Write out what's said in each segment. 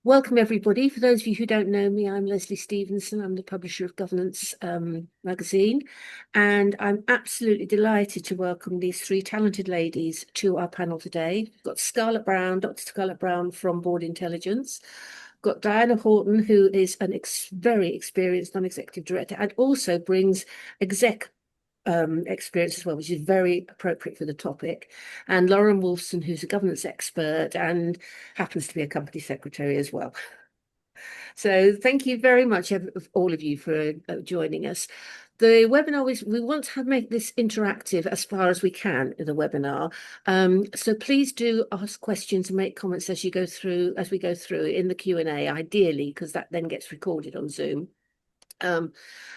Welcome, everybody. For those of you who don't know me, I'm Leslie Stevenson. I'm the publisher of Governance magazine, and I'm absolutely delighted to welcome these three talented ladies to our panel today. We've got Scarlett Brown, Dr. Scarlett Brown from Board Intelligence. We've got Diana Houghton, who is an very experienced non-executive director and also brings exec experience as well, which is very appropriate for the topic. And Loren Wulfsohn, who's a governance expert and happens to be a company secretary as well. So thank you very much, all of you, for joining us. The webinar we want to make this interactive as far as we can in the webinar. So please do ask questions and make comments as we go through in the Q&A, ideally, because that then gets recorded on Zoom.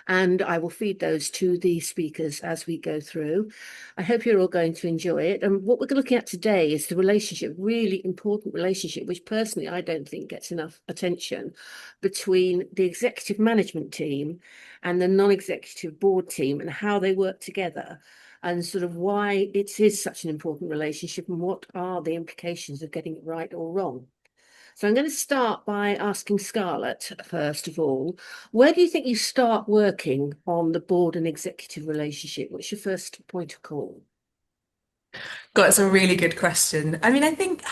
And I will feed those to the speakers as we go through. I hope you're all going to enjoy it. And what we're looking at today is the relationship, really important relationship, which personally I don't think gets enough attention, between the executive management team and the non-executive board team and how they work together and sort of why it is such an important relationship and what are the implications of getting it right or wrong. So I'm going to start by asking Scarlett, first of all, where do you think you start working on the board and executive relationship? What's your first point of call? God, it's a really good question. I think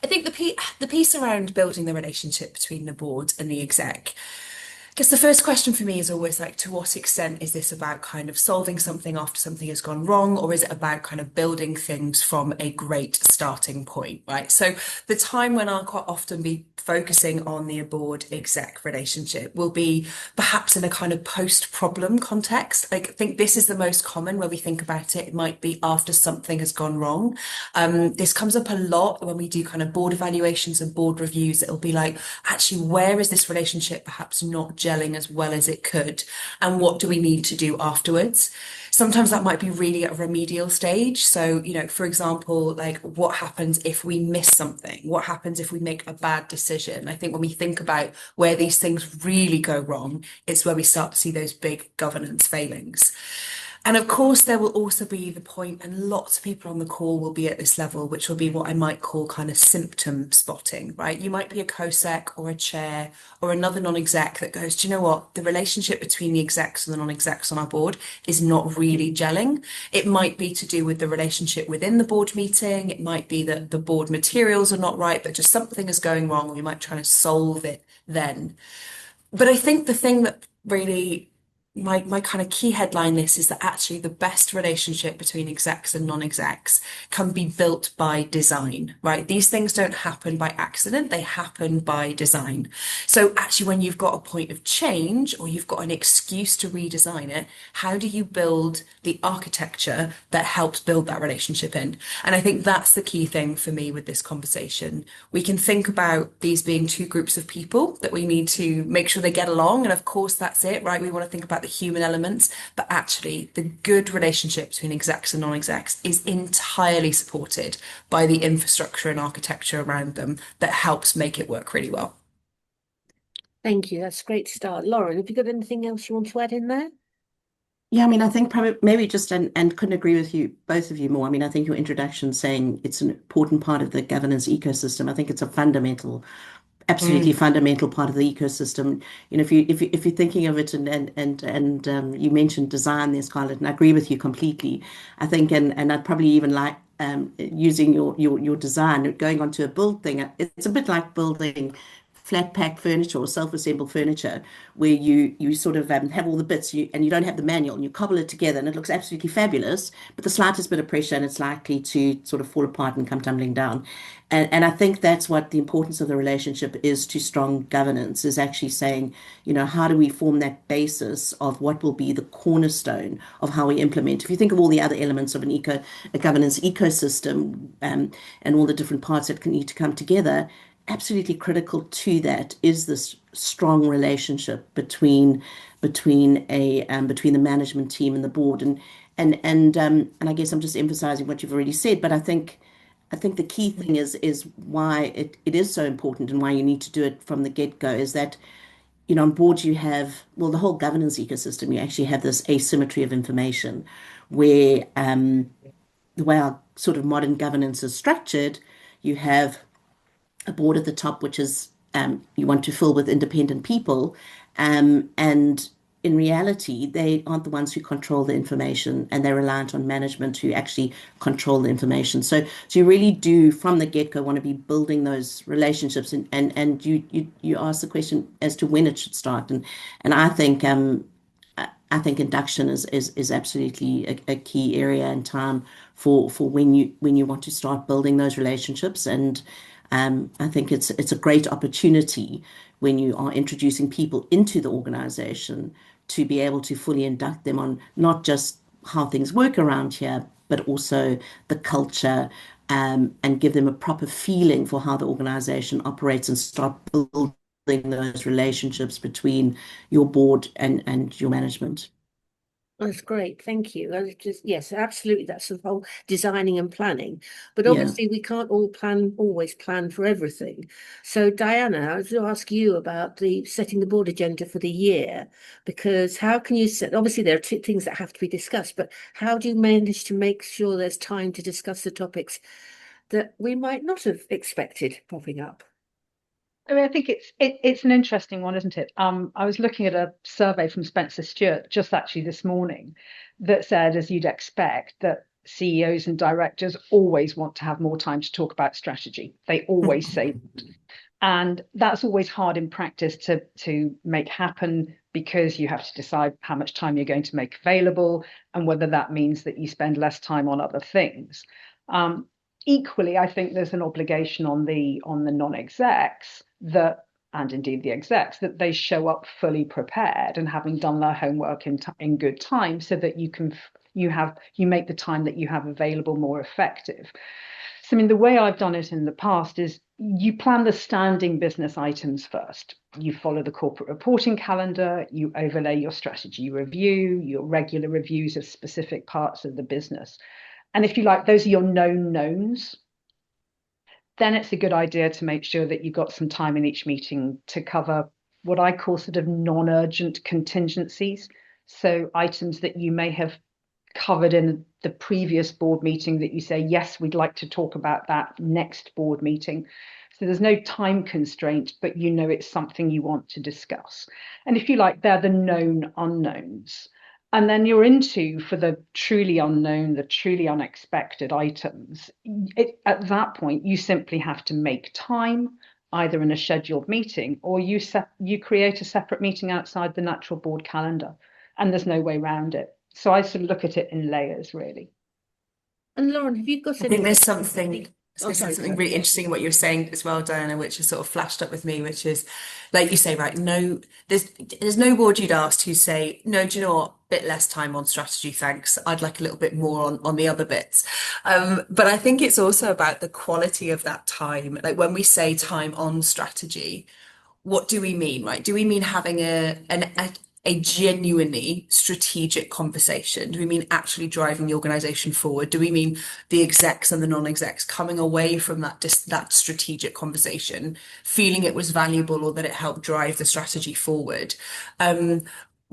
the piece around building the relationship between the board and the exec. I guess the first question for me is always like, to what extent is this about kind of solving something after something has gone wrong, or is it about kind of building things from a great starting point, right? So the time when I'll quite often be focusing on the board exec relationship will be perhaps in a kind of post-problem context. Like, I think this is the most common where we think about it. It might be after something has gone wrong. This comes up a lot when we do kind of board evaluations and board reviews. It'll be like, actually, where is this relationship perhaps not gelling as well as it could, and what do we need to do afterwards? Sometimes that might be really at a remedial stage. So, for example, like, what happens if we miss something? What happens if we make a bad decision? I think when we think about where these things really go wrong, it's where we start to see those big governance failings. And of course, there will also be the point, and lots of people on the call will be at this level, which will be what I might call kind of symptom spotting, right? You might be a co-sec or a chair or another non-exec that goes, do you know what? The relationship between the execs and the non-execs on our board is not really gelling. It might be to do with the relationship within the board meeting. It might be that the board materials are not right, but just something is going wrong. And we might try to solve it then. But I think the thing that really my kind of key headline this is that actually the best relationship between execs and non-execs can be built by design, right? These things don't happen by accident, they happen by design. So actually, when you've got a point of change or you've got an excuse to redesign it, how do you build the architecture that helps build that relationship in? And I think that's the key thing for me with this conversation. We can think about these being two groups of people that we need to make sure they get along. And of course, that's it, right? We want to think about the human elements, but actually the good relationship between execs and non-execs is entirely supported by the infrastructure and architecture around them that helps make it work really well. Thank you. That's a great start. Loren, have you got anything else you want to add in there? Yeah, I mean, I think probably maybe just and couldn't agree with you, both of you more. I mean, I think your introduction saying it's an important part of the governance ecosystem. I think it's a fundamental, absolutely Mm. fundamental part of the ecosystem. If you're thinking of it and you mentioned design there, Scarlett, and I agree with you completely. I think and I'd probably even like using your design, going onto a build thing. It's a bit like building flat pack furniture or self-assembled furniture where you sort of have all the bits and you don't have the manual and you cobble it together and it looks absolutely fabulous, but the slightest bit of pressure and it's likely to sort of fall apart and come tumbling down. And I think that's what the importance of the relationship is to strong governance, is actually saying, how do we form that basis of what will be the cornerstone of how we implement? If you think of all the other elements of a governance ecosystem, and all the different parts that can need to come together, absolutely critical to that is this strong relationship between the management team and the board. And I guess I'm just emphasizing what you've already said, but I think the key thing is why it is so important and why you need to do it from the get-go is that, on board you have, well, the whole governance ecosystem, you actually have this asymmetry of information where the way our sort of modern governance is structured, you have a board at the top, which is you want to fill with independent people, and in reality, they aren't the ones who control the information, and they're reliant on management who actually control the information. So you really do, from the get-go, want to be building those relationships, and you ask the question as to when it should start, and I think induction is absolutely a key area and time for when you want to start building those relationships. And I think it's a great opportunity when you are introducing people into the organization to be able to fully induct them on not just how things work around here, but also the culture, and give them a proper feeling for how the organization operates and start building those relationships between your board and your management. That's great, thank you. Yes, absolutely. That's the whole designing and planning. But Yeah. obviously, we can't always plan for everything. So, Diana, I was going to ask you about the setting the board agenda for the year, because how can you set? Obviously, there are two things that have to be discussed, but how do you manage to make sure there's time to discuss the topics that we might not have expected popping up? I mean, I think it's an interesting one, isn't it? I was looking at a survey from Spencer Stewart just actually this morning that said, as you'd expect, that CEOs and directors always want to have more time to talk about strategy. They always say that. And that's always hard in practice to make happen, because you have to decide how much time you're going to make available and whether that means that you spend less time on other things. Equally, I think there's an obligation on the non-execs that, and indeed the execs, that they show up fully prepared and having done their homework in good time, so that you make the time that you have available more effective. So, I mean, the way I've done it in the past is you plan the standing business items first. You follow the corporate reporting calendar, you overlay your strategy review, your regular reviews of specific parts of the business. And if you like, those are your known knowns. Then it's a good idea to make sure that you've got some time in each meeting to cover what I call sort of non-urgent contingencies. So items that you may have covered in the previous board meeting that you say, yes, we'd like to talk about that next board meeting. So there's no time constraint, but you know it's something you want to discuss. And if you like, they're the known unknowns. And then you're into, for the truly unknown, the truly unexpected items. At that point, you simply have to make time, either in a scheduled meeting, or you create a separate meeting outside the natural board calendar. And there's no way around it. So I sort of look at it in layers, really. And Loren, have you got I any? think there's something Sorry. something really interesting in what you're saying as well, Diana, which has sort of flashed up with me, which is, like you say, right, no, there's no board you'd asked who say, no, do you know what, bit less time on strategy, thanks. I'd like a little bit more on the other bits. But I think it's also about the quality of that time. Like when we say time on strategy, what do we mean, right? Do we mean having a genuinely strategic conversation? Do we mean actually driving the organization forward? Do we mean the execs and the non-execs coming away from that strategic conversation, feeling it was valuable or that it helped drive the strategy forward?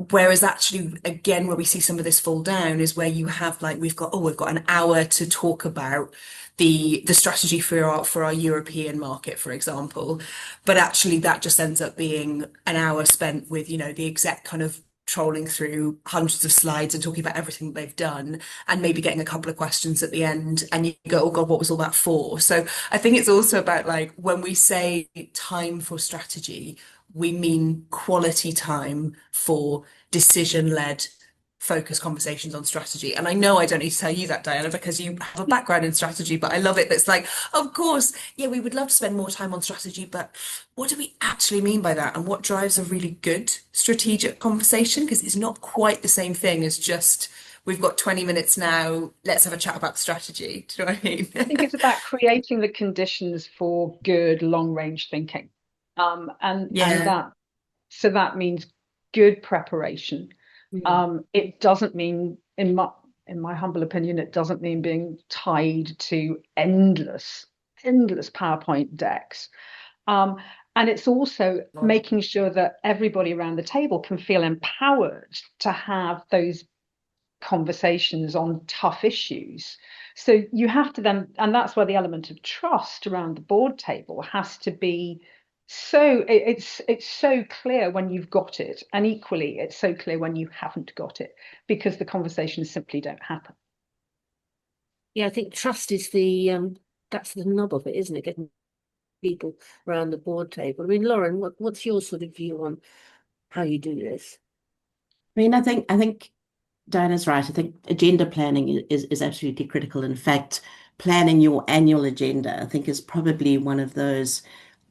Whereas actually, again, where we see some of this fall down is where you have like we've got an hour to talk about the strategy for our European market, for example, but actually that just ends up being an hour spent with the exec kind of trolling through hundreds of slides and talking about everything that they've done, and maybe getting a couple of questions at the end, and you go, oh God, what was all that for? So I think it's also about, like, when we say time for strategy, we mean quality time for decision-led focused conversations on strategy. And I know I don't need to tell you that, Diana, because you have a background in strategy, but I love it. That's like, of course, yeah, we would love to spend more time on strategy, but what do we actually mean by that? And what drives a really good strategic conversation? Because it's not quite the same thing as just, we've got 20 minutes now, let's have a chat about the strategy. Do you know what I mean? I think it's about creating the conditions for good long-range thinking. And that means good preparation. It doesn't mean, in my humble opinion, it doesn't mean being tied to endless PowerPoint decks. And it's also making sure that everybody around the table can feel empowered to have those conversations on tough issues. So you have to then, and that's where the element of trust around the board table has to be it's so clear when you've got it, and equally it's so clear when you haven't got it, because the conversations simply don't happen. Yeah, I think trust is that's the nub of it, isn't it? Getting people around the board table. I mean, Loren, what's your sort of view on how you do this? I mean, I think Diana's right. I think agenda planning is absolutely critical. In fact, planning your annual agenda, I think, is probably one of those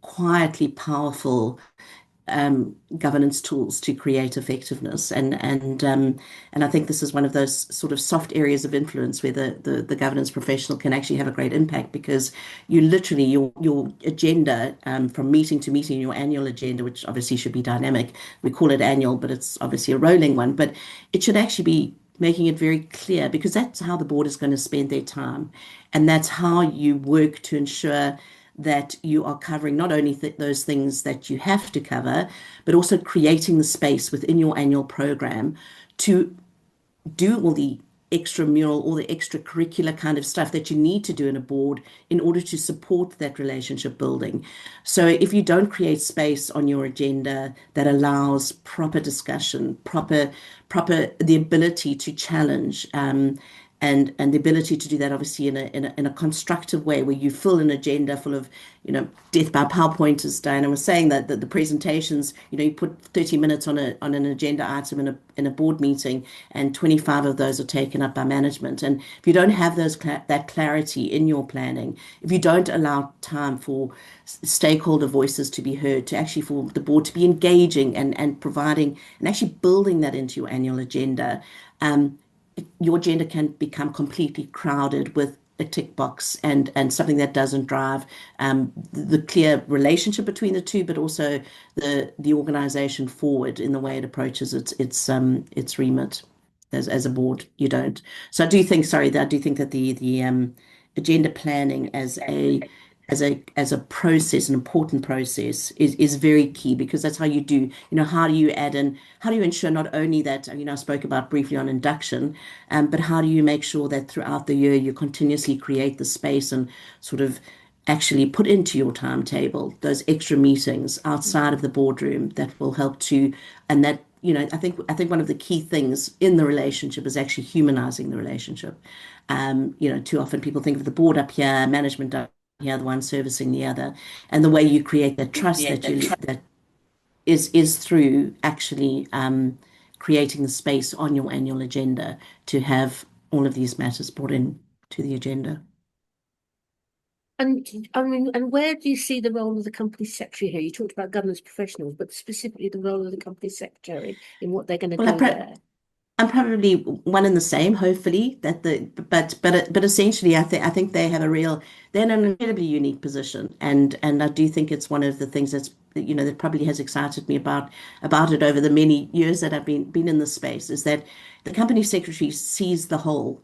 quietly powerful governance tools to create effectiveness. And I think this is one of those sort of soft areas of influence where the governance professional can actually have a great impact, because you literally your agenda from meeting to meeting, your annual agenda, which obviously should be dynamic. We call it annual, but it's obviously a rolling one. But it should actually be making it very clear, because that's how the board is going to spend their time, and that's how you work to ensure that you are covering not only those things that you have to cover, but also creating the space within your annual program to do all the extramural, all the extracurricular kind of stuff that you need to do in a board in order to support that relationship building. So if you don't create space on your agenda that allows proper discussion, proper the ability to challenge, and the ability to do that obviously in a constructive way, where you fill an agenda full of, death by PowerPoint, as Diana was saying, that the presentations, you put 30 minutes on an agenda item in a board meeting, and 25 of those are taken up by management. And if you don't have that clarity in your planning, if you don't allow time for stakeholder voices to be heard, to actually for the board to be engaging and providing and actually building that into your annual agenda, your agenda can become completely crowded with a tick box and something that doesn't drive the clear relationship between the two, but also the organization forward in the way it approaches its remit. As a board, you don't. So I do think, sorry, that I do think that the agenda planning as a process, an important process, is very key, because that's how you do, how do you add in, how do you ensure not only that, I spoke about briefly on induction, but how do you make sure that throughout the year you continuously create the space and sort of actually put into your timetable those extra meetings outside of the boardroom that will help to, and that, I think one of the key things in the relationship is actually humanizing the relationship. Too often people think of the board up here, management up here, the one servicing the other, and the way you create that trust that is through actually creating the space on your annual agenda to have all of these matters brought in to the agenda. And I mean, and where do you see the role of the company secretary here? You talked about governance professionals, but specifically the role of the company secretary in what they're going to Well, do there. I'm probably one and the same, hopefully, but essentially, I think they're in an incredibly unique position, and I do think it's one of the things that probably has excited me about it over the many years that I've been in this space, is that the company secretary sees the whole,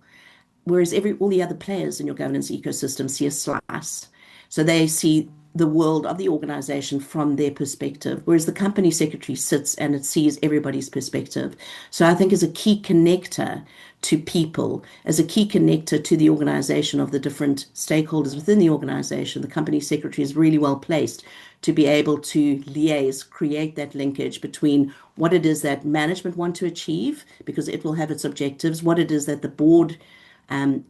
whereas all the other players in your governance ecosystem see a slice. So they see the world of the organization from their perspective, whereas the company secretary sits and it sees everybody's perspective. So I think as a key connector to people, as a key connector to the organization of the different stakeholders within the organization, the company secretary is really well placed to be able to liaise, create that linkage between what it is that management want to achieve, because it will have its objectives, what it is that the board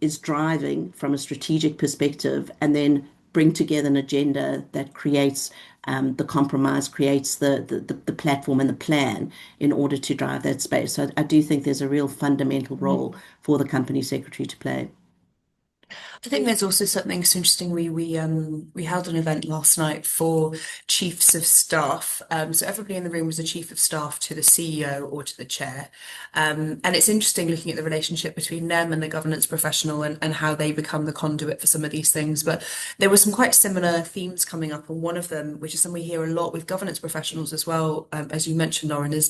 is driving from a strategic perspective, and then bring together an agenda that creates the compromise, creates the platform and the plan in order to drive that space. So I do think there's a real fundamental role for the company secretary to play. I think there's also something so interesting. We held an event last night for chiefs of staff. So everybody in the room was a chief of staff to the CEO or to the chair. And it's interesting looking at the relationship between them and the governance professional, and how they become the conduit for some of these things. But there were some quite similar themes coming up, and one of them, which is something we hear a lot with governance professionals as well, as you mentioned, Loren, is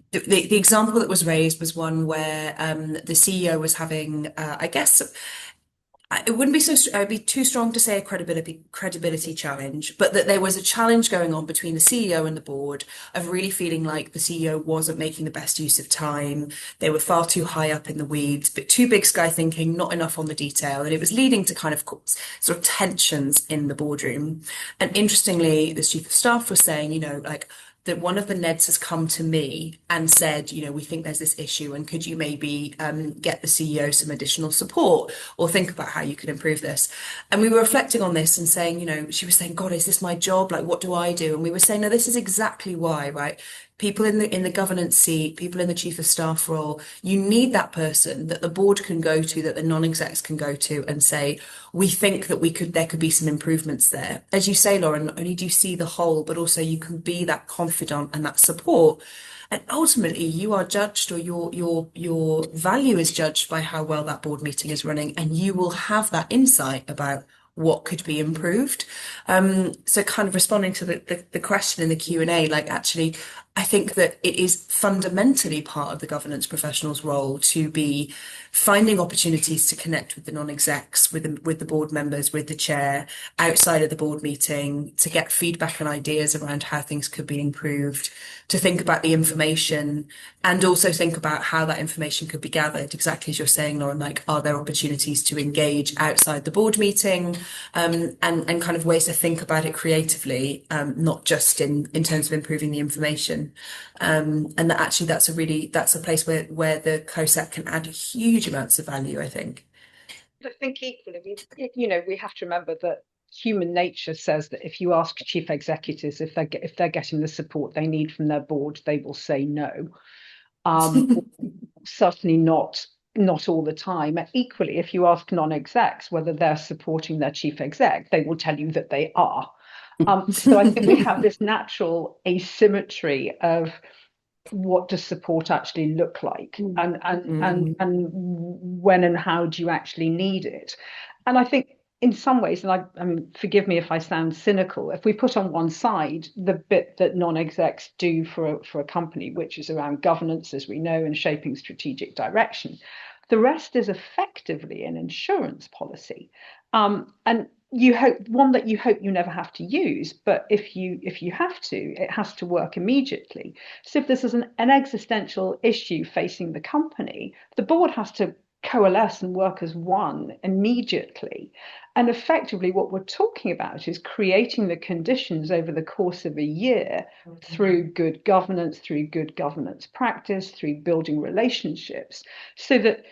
the example that was raised was one where the CEO was having, I guess, it wouldn't be it'd be too strong to say a credibility challenge, but that there was a challenge going on between the CEO and the board of really feeling like the CEO wasn't making the best use of time. They were far too high up in the weeds, but too big sky thinking, not enough on the detail, and it was leading to kind of sort of tensions in the boardroom. And interestingly, the chief of staff was saying, like, that one of the Neds has come to me and said, we think there's this issue, and could you maybe get the CEO some additional support or think about how you could improve this? And we were reflecting on this and saying, she was saying, God, is this my job? Like, what do I do? And we were saying, no, this is exactly why, right? People in the governance seat, people in the chief of staff role, you need that person that the board can go to, that the non-execs can go to and say, we think that there could be some improvements there. As you say, Loren, not only do you see the whole, but also you can be that confidant and that support. And ultimately, you are judged, or your value is judged by how well that board meeting is running, and you will have that insight about what could be improved. So kind of responding to the question in the Q&A, like, actually, I think that it is fundamentally part of the governance professional's role to be finding opportunities to connect with the non-execs, with the board members, with the chair, outside of the board meeting, to get feedback and ideas around how things could be improved, to think about the information, and also think about how that information could be gathered, exactly as you're saying, Loren, like, are there opportunities to engage outside the board meeting, and kind of ways to think about it creatively, not just in terms of improving the information. And that actually that's a place where the COSAC can add huge amounts of value, I think. I think equally, we have to remember that human nature says that if you ask chief executives if they're getting the support they need from their board, they will say no. Certainly not all the time. Equally, if you ask non-execs whether they're supporting their chief exec, they will tell you that they are. So I think we have this natural asymmetry of what does support actually look like, and when and how do you actually need it. And I think in some ways, and I mean, forgive me if I sound cynical, if we put on one side the bit that non-execs do for a company, which is around governance, as we know, and shaping strategic direction, the rest is effectively an insurance policy. And you hope you never have to use, but if you have to, it has to work immediately. So if this is an existential issue facing the company, the board has to coalesce and work as one immediately. And effectively, what we're talking about is creating the conditions over the course of a year through good governance, through good governance practice, through building relationships, so that,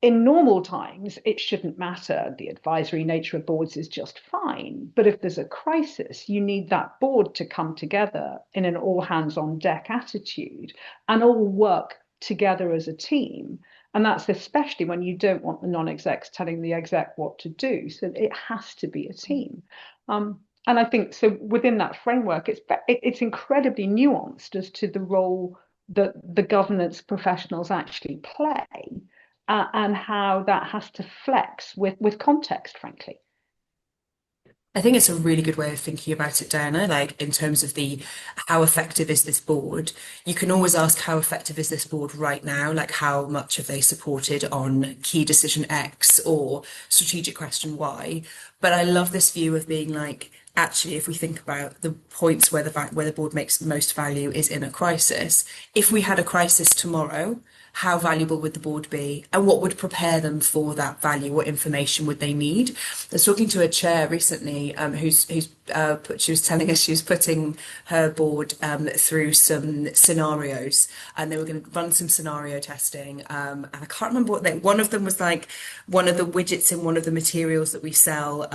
in normal times, it shouldn't matter. The advisory nature of boards is just fine. But if there's a crisis, you need that board to come together in an all hands on deck attitude and all work together as a team. And that's especially when you don't want the non-execs telling the exec what to do. So it has to be a team. And I think so within that framework, it's incredibly nuanced as to the role that the governance professionals actually play. And how that has to flex with context, frankly. I think it's a really good way of thinking about it, Diana, like in terms of how effective is this board? You can always ask, how effective is this board right now? Like, how much have they supported on key decision X or strategic question Y? But I love this view of being like, actually, if we think about the points where the board makes most value is in a crisis. If we had a crisis tomorrow, how valuable would the board be, and what would prepare them for that value? What information would they need? I was talking to a chair recently she was telling us she was putting her board through some scenarios, and they were going to run some scenario testing, and I can't remember one of them was like, one of the widgets in one of the materials that we sell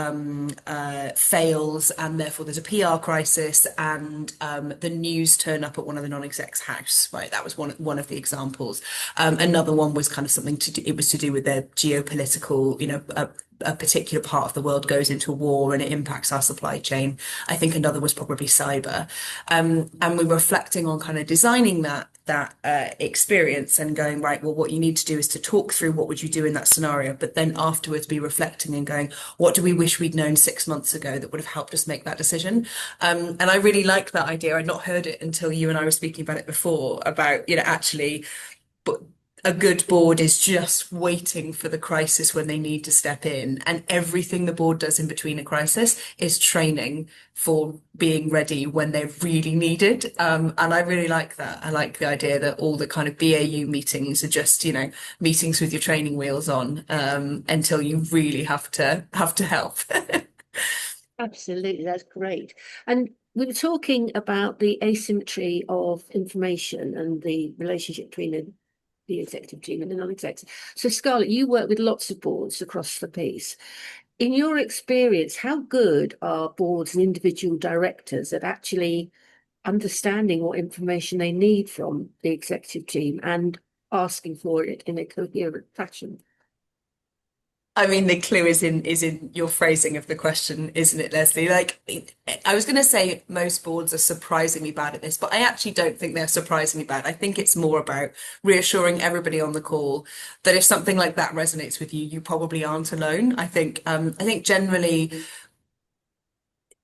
fails, and therefore there's a PR crisis, and the news turn up at one of the non-execs' house, right? That was one of the examples. Another one was kind of something to do with their geopolitical, a particular part of the world goes into war and it impacts our supply chain. I think another was probably cyber. And we were reflecting on kind of designing that experience and going, right, well, what you need to do is to talk through what would you do in that scenario, but then afterwards be reflecting and going, what do we wish we'd known 6 months ago that would have helped us make that decision? And I really like that idea. I'd not heard it until you and I were speaking about it before, about, actually, but a good board is just waiting for the crisis when they need to step in, and everything the board does in between a crisis is training for being ready when they're really needed. And I really like that. I like the idea that all the kind of BAU meetings are just, meetings with your training wheels on, until you really have to help. Absolutely, that's great. And we were talking about the asymmetry of information and the relationship between the executive team and the non-execs. So, Scarlett, you work with lots of boards across the piece. In your experience, how good are boards and individual directors at actually understanding what information they need from the executive team and asking for it in a coherent fashion? I mean, the clue is in your phrasing of the question, isn't it, Leslie? Like, I was going to say most boards are surprisingly bad at this, but I actually don't think they're surprisingly bad. I think it's more about reassuring everybody on the call that if something like that resonates with you, you probably aren't alone. I think generally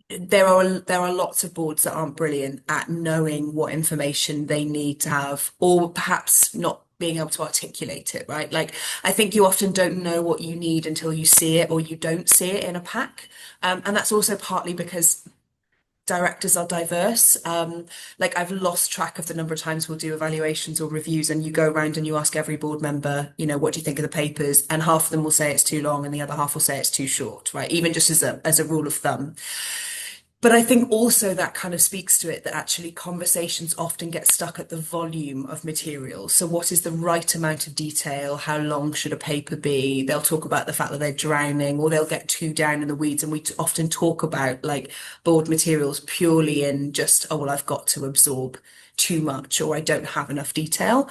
there are lots of boards that aren't brilliant at knowing what information they need to have, or perhaps not being able to articulate it, right? Like, I think you often don't know what you need until you see it, or you don't see it in a pack. And that's also partly because directors are diverse. Like, I've lost track of the number of times we'll do evaluations or reviews, and you go around and you ask every board member, what do you think of the papers? And half of them will say it's too long, and the other half will say it's too short, right? Even just as a rule of thumb. But I think also that kind of speaks to it, that actually conversations often get stuck at the volume of material. So what is the right amount of detail? How long should a paper be? They'll talk about the fact that they're drowning, or they'll get too down in the weeds. And we often talk about like board materials purely in just, oh, well, I've got to absorb too much, or I don't have enough detail.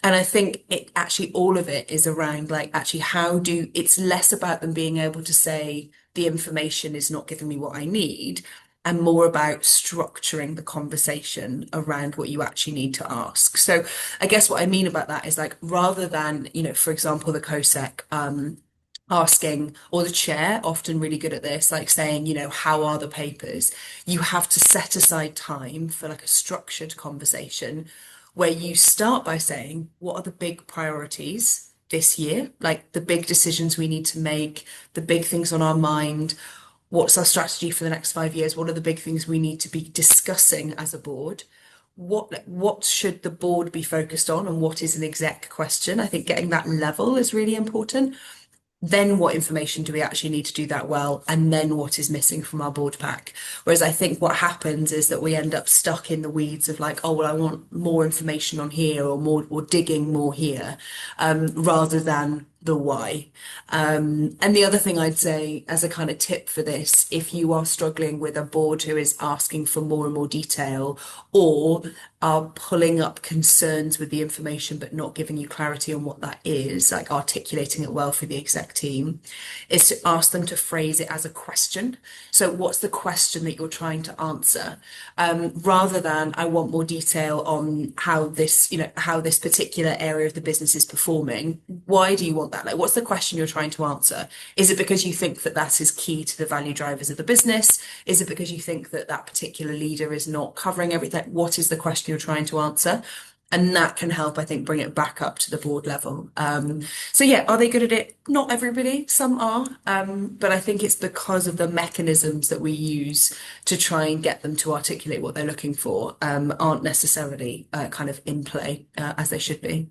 And I think it actually, all of it is around like, actually, it's less about them being able to say the information is not giving me what I need, and more about structuring the conversation around what you actually need to ask. So I guess what I mean about that is, like, rather than, for example, the COSEC asking, or the chair, often really good at this, like saying, how are the papers? You have to set aside time for like a structured conversation where you start by saying, what are the big priorities this year? Like the big decisions we need to make, the big things on our mind. What's our strategy for the next 5 years? What are the big things we need to be discussing as a board? What should the board be focused on, and what is an exec question? I think getting that level is really important. Then what information do we actually need to do that well? And then what is missing from our board pack? Whereas I think what happens is that we end up stuck in the weeds of like, oh, well, I want more information on here, or digging more here, rather than the why. And the other thing I'd say as a kind of tip for this, if you are struggling with a board who is asking for more and more detail, or are pulling up concerns with the information but not giving you clarity on what that is, like articulating it well for the exec team, is to ask them to phrase it as a question. So what's the question that you're trying to answer? Rather than, I want more detail on how this particular area of the business is performing. Why do you want that? Like, what's the question you're trying to answer? Is it because you think that that is key to the value drivers of the business? Is it because you think that that particular leader is not covering everything? What is the question you're trying to answer? And that can help, I think, bring it back up to the board level. So yeah, are they good at it? Not everybody, some are. But I think it's because of the mechanisms that we use to try and get them to articulate what they're looking for, aren't necessarily kind of in play as they should be.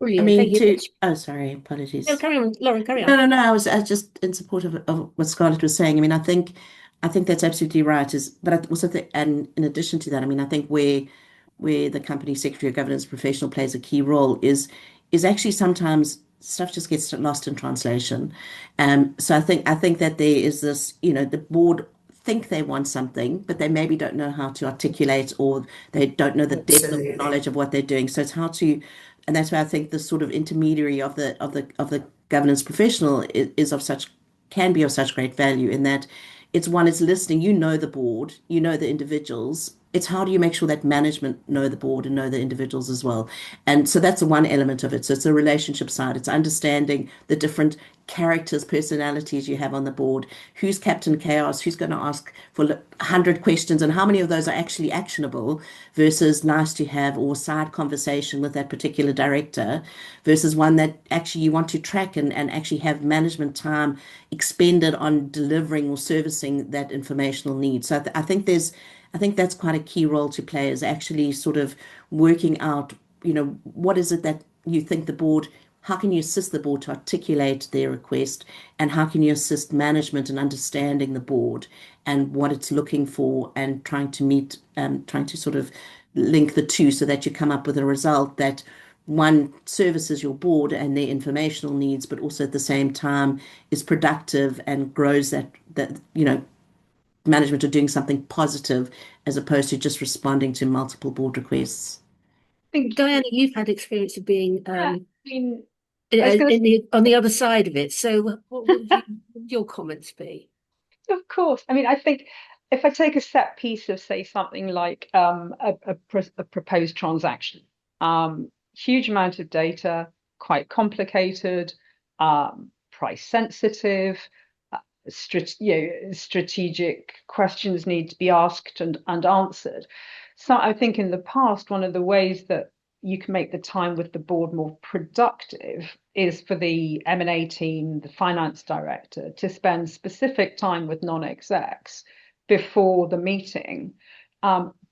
I Brilliant. mean, Thank you. oh, sorry, apologies. No, carry on, Loren, carry No, on. no, no. I was just in support of what Scarlett was saying. I mean, I think that's absolutely right. But I also think, and in addition to that, I mean, I think where the company secretary or governance professional plays a key role is actually sometimes stuff just gets lost in translation. So I think that there is this, the board think they want something, but they maybe don't know how to articulate, or they don't know the depth of Absolutely. knowledge of what they're doing. So it's how to, and that's why I think the sort of intermediary of the governance professional can be of such great value, in that it's listening. The board, the individuals. It's how do you make sure that management know the board and know the individuals as well. And so that's the one element of it. So it's the relationship side. It's understanding the different characters, personalities you have on the board, who's Captain Chaos, who's going to ask for 100 questions, and how many of those are actually actionable versus nice to have or side conversation with that particular director versus one that actually you want to track and actually have management time expended on delivering or servicing that informational need. So I think that's quite a key role to play, is actually sort of working out, what is it that you think the board, how can you assist the board to articulate their request, and how can you assist management in understanding the board and what it's looking for, and trying to sort of link the two so that you come up with a result that one services your board and their informational needs, but also at the same time is productive and grows that management are doing something positive as opposed to just responding to multiple board requests. I think, Diana, you've had experience of being I mean, I was in going to on the other side of it. So what would your comments be? Of course. I mean, I think if I take a set piece of, say, something like a proposed transaction, huge amount of data, quite complicated, price sensitive, strategic questions need to be asked and answered. So I think in the past, one of the ways that you can make the time with the board more productive is for the M&A team, the finance director, to spend specific time with non-execs before the meeting,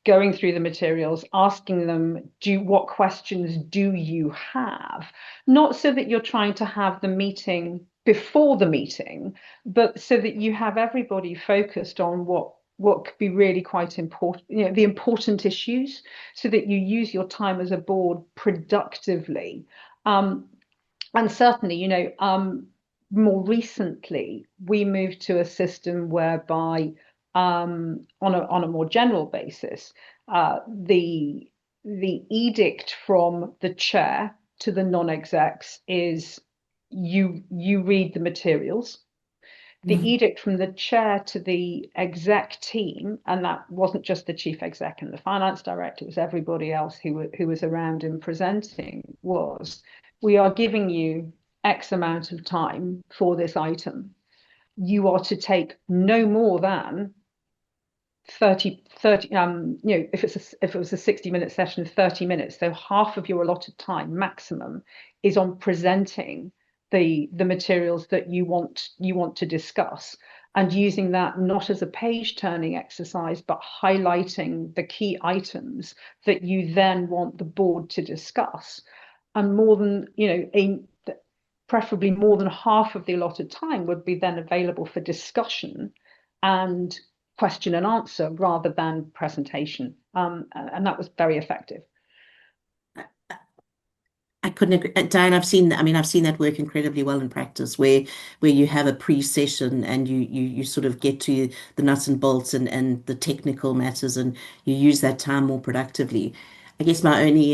going through the materials, asking them, what questions do you have? Not so that you're trying to have the meeting before the meeting, but so that you have everybody focused on what could be really quite important, the important issues, so that you use your time as a board productively. And certainly, more recently, we moved to a system whereby, on a more general basis, the edict from the chair to the non-execs is you read the materials. The edict from the chair to the exec team, and that wasn't just the chief exec and the finance director, it was everybody else who was around and presenting, was, we are giving you X amount of time for this item. You are to take no more than 30, if it was a 60-minute session, 30 minutes. So half of your allotted time maximum is on presenting the materials that you want to discuss, and using that not as a page turning exercise, but highlighting the key items that you then want the board to discuss. And more than, preferably more than half of the allotted time would be then available for discussion and question and answer rather than presentation. And that was very effective. I couldn't agree. Diane, I've seen that work incredibly well in practice, where you have a pre-session and you sort of get to the nuts and bolts and the technical matters, and you use that time more productively. I guess my only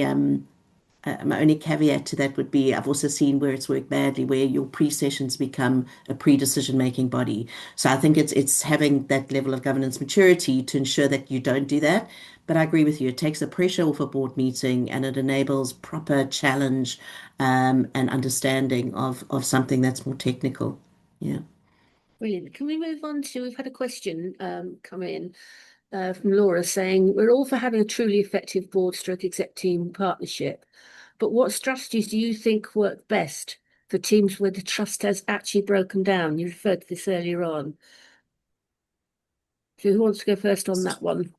caveat to that would be, I've also seen where it's worked badly, where your pre-sessions become a pre-decision making body. So I think it's having that level of governance maturity to ensure that you don't do that. But I agree with you. It takes the pressure off a board meeting, and it enables proper challenge and understanding of something that's more technical. Yeah. Brilliant. Can we move on to, we've had a question come in from Laura saying, we're all for having a truly effective board stroke exec team partnership, but what strategies do you think work best for teams where the trust has actually broken down? You referred to this earlier on. So who wants to go first on that one?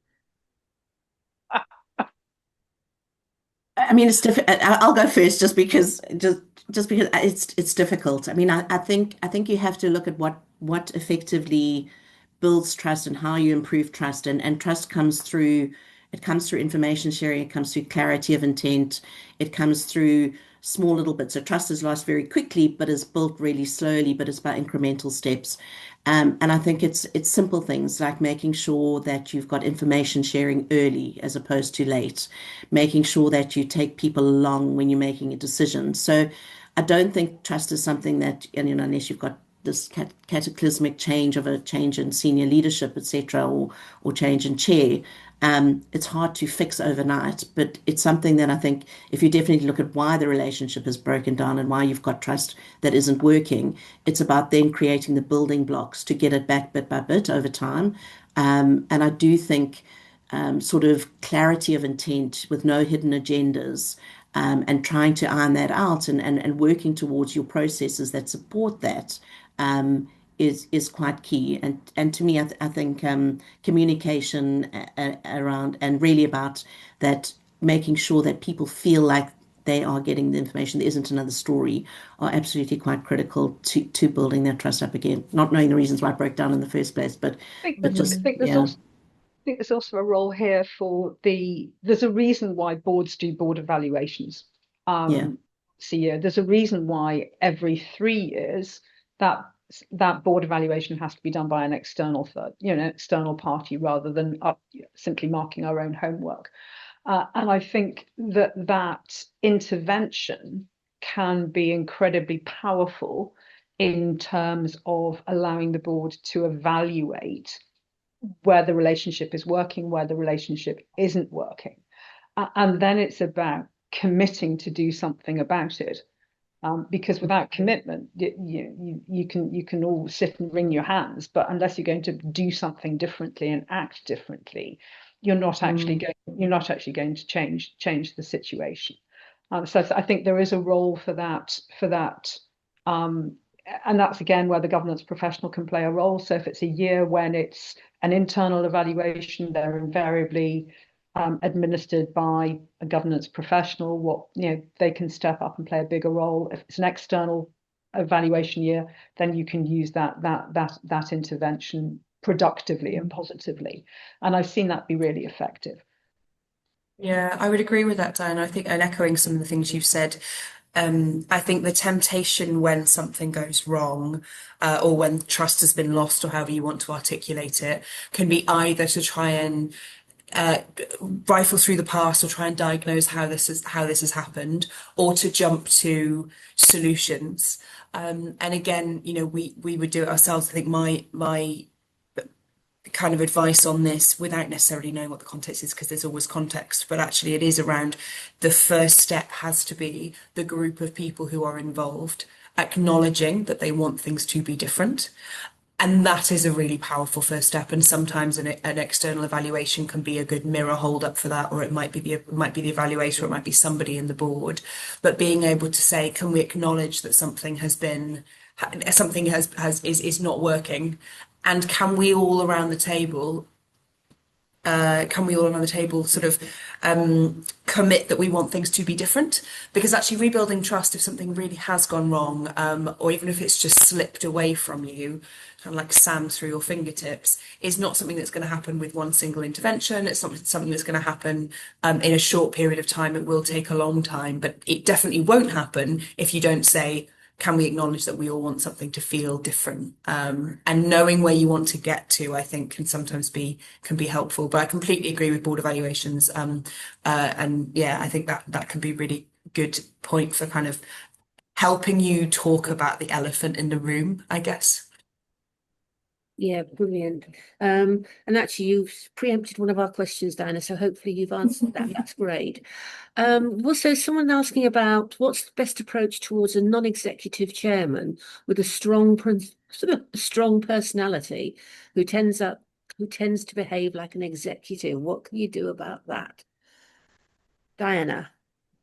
I mean, it's difficult. I'll go first, just because it's difficult. I mean, I think you have to look at what effectively builds trust and how you improve trust, and trust comes through. It comes through information sharing. It comes through clarity of intent. It comes through small little bits. So trust is lost very quickly, but is built really slowly. But it's by incremental steps. And I think it's simple things like making sure that you've got information sharing early as opposed to late, making sure that you take people along when you're making a decision. So I don't think trust is something that, unless you've got this cataclysmic change in senior leadership, etc., or change in chair, It's hard to fix overnight, but it's something that I think if you definitely look at why the relationship has broken down and why you've got trust that isn't working, it's about then creating the building blocks to get it back bit by bit over time. And I do think sort of clarity of intent with no hidden agendas, and trying to iron that out, and working towards your processes that support that, is quite key. And to me, I think communication around, and really about that, making sure that people feel like they are getting the information, there isn't another story, are absolutely quite critical to building that trust up again. Not knowing the reasons why it broke down in the first place, but just, yeah. I think there's also a role here for there's a reason why boards do board evaluations. Yeah. CEO, there's a reason why every 3 years that board evaluation has to be done by an external third, external party, rather than simply marking our own homework. And I think that intervention can be incredibly powerful in terms of allowing the board to evaluate where the relationship is working, where the relationship isn't working. And then it's about committing to do something about it. Because without commitment, you can all sit and wring your hands, but unless you're going to do something differently and act differently, you're not actually going to change the situation. So I think there is a role for that, and that's again where the governance professional can play a role. So if it's a year when it's an internal evaluation, they're invariably administered by a governance professional. They can step up and play a bigger role. If it's an external evaluation year, then you can use that intervention productively and positively. And I've seen that be really effective. Yeah, I would agree with that, Diane. I think, and echoing some of the things you've said, I think the temptation when something goes wrong, or when trust has been lost, or however you want to articulate it, can be either to try and rifle through the past or try and diagnose how this has happened, or to jump to solutions. And again, we would do it ourselves. I think my kind of advice on this, without necessarily knowing what the context is, because there's always context, but actually it is around the first step has to be the group of people who are involved acknowledging that they want things to be different. And that is a really powerful first step. And sometimes an external evaluation can be a good mirror hold up for that, or it might be the evaluator, or it might be somebody in the board. But being able to say, can we acknowledge that something is not working, and can we all around the table sort of commit that we want things to be different? Because actually rebuilding trust, if something really has gone wrong, or even if it's just slipped away from you, kind of like sand through your fingertips, is not something that's going to happen with one single intervention. It's not something that's going to happen in a short period of time. It will take a long time, but it definitely won't happen if you don't say, can we acknowledge that we all want something to feel different? And knowing where you want to get to, I think, can sometimes be helpful. But I completely agree with board evaluations. And yeah, I think that can be really good point for kind of helping you talk about the elephant in the room, I guess. Yeah, brilliant. And actually, you've preempted one of our questions, Diana, so hopefully you've answered that. That's great. Also, someone asking about what's the best approach towards a non-executive chairman with a strong personality who tends to behave like an executive. What can you do about that? Diana.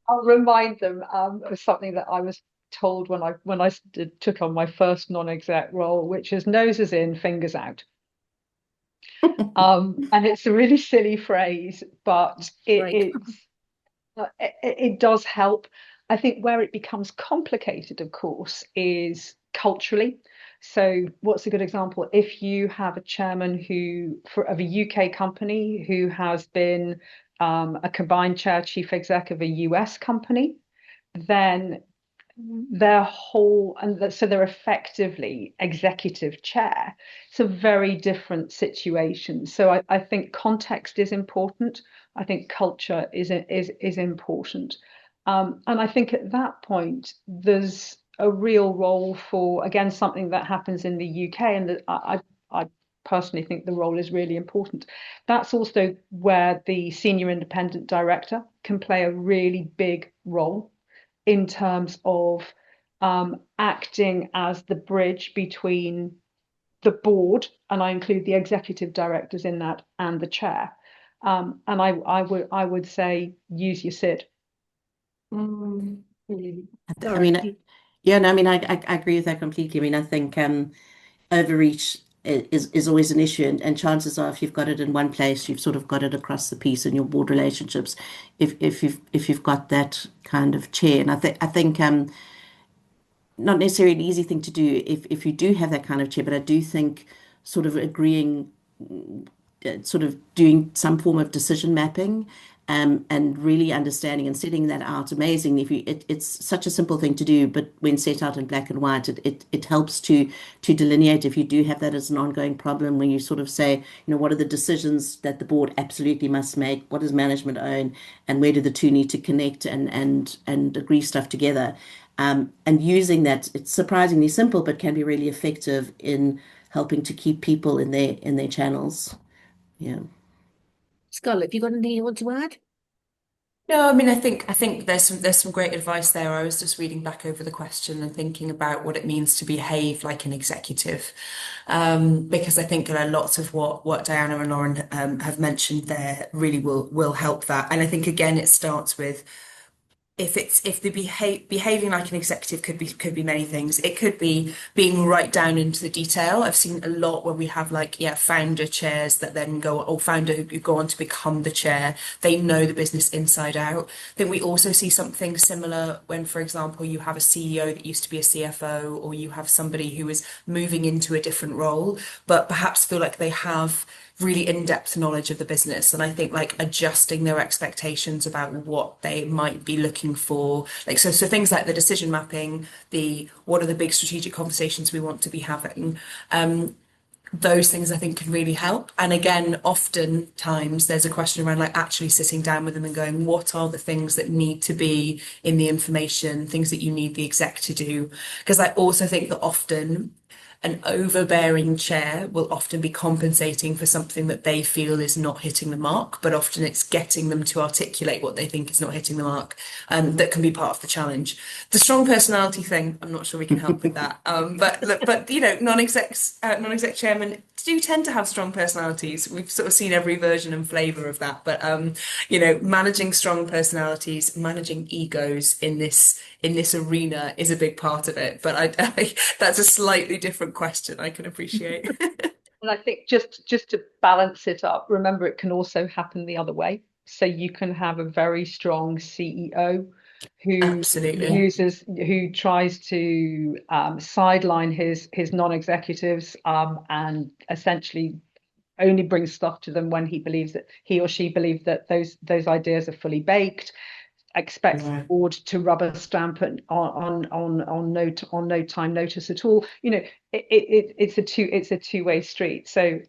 I'll remind them of something that I was told when I took on my first non-exec role, which is noses in, fingers out. And it's a really silly phrase, but it does help. I think where it becomes complicated, of course, is culturally. So what's a good example? If you have a chairman of a UK company who has been a combined chair chief exec of a US company, then so they're effectively executive chair. It's a very different situation. So I think context is important. I think culture is important. And I think at that point, there's a real role for, again, something that happens in the UK, and that I personally think the role is really important. That's also where the senior independent director can play a really big role in terms of acting as the bridge between the board, and I include the executive directors in that, and the chair. And I would say use your SID. Mm. I mean, Sorry. yeah, no, I mean, I agree with that completely. I mean, I think overreach is always an issue, and chances are, if you've got it in one place, you've sort of got it across the piece in your board relationships. If you've got that kind of chair, and I think not necessarily an easy thing to do if you do have that kind of chair, but I do think sort of agreeing, sort of doing some form of decision mapping, and really understanding and setting that out amazing. It's such a simple thing to do, but when set out in black and white, it helps to delineate if you do have that as an ongoing problem, when you sort of say, what are the decisions that the board absolutely must make, what does management own, and where do the two need to connect and agree stuff together. And using that, it's surprisingly simple, but can be really effective in helping to keep people in their channels. Yeah. Scarlett, have you got anything you want to add? No, I mean, I think there's some great advice there. I was just reading back over the question and thinking about what it means to behave like an executive, because I think lots of what Diana and Loren have mentioned there really will help that. And I think again, it starts with if the behaving like an executive could be many things. It could be being right down into the detail. I've seen a lot where we have founder chairs that then go, or founder who go on to become the chair. They know the business inside out. Then we also see something similar when, for example, you have a CEO that used to be a CFO, or you have somebody who is moving into a different role, but perhaps feel like they have really in-depth knowledge of the business. And I think adjusting their expectations about what they might be looking for, so things like the decision mapping, the what are the big strategic conversations we want to be having, those things I think can really help. And again, oftentimes there's a question around actually sitting down with them and going, what are the things that need to be in the information, things that you need the exec to do? Because I also think that often an overbearing chair will often be compensating for something that they feel is not hitting the mark, but often it's getting them to articulate what they think is not hitting the mark, that can be part of the challenge. The strong personality thing, I'm not sure we can help with that. But non-exec chairmen do tend to have strong personalities. We've sort of seen every version and flavour of that. But managing strong personalities, managing egos in this arena is a big part of it. But that's a slightly different question, I can appreciate. And I think just to balance it up, remember it can also happen the other way. So you can have a very strong CEO Absolutely. who tries to sideline his non-executives, and essentially only brings stuff to them when he or she believes that those ideas are fully baked, expects the board to rubber stamp it on no time notice at all. It's a two-way street. So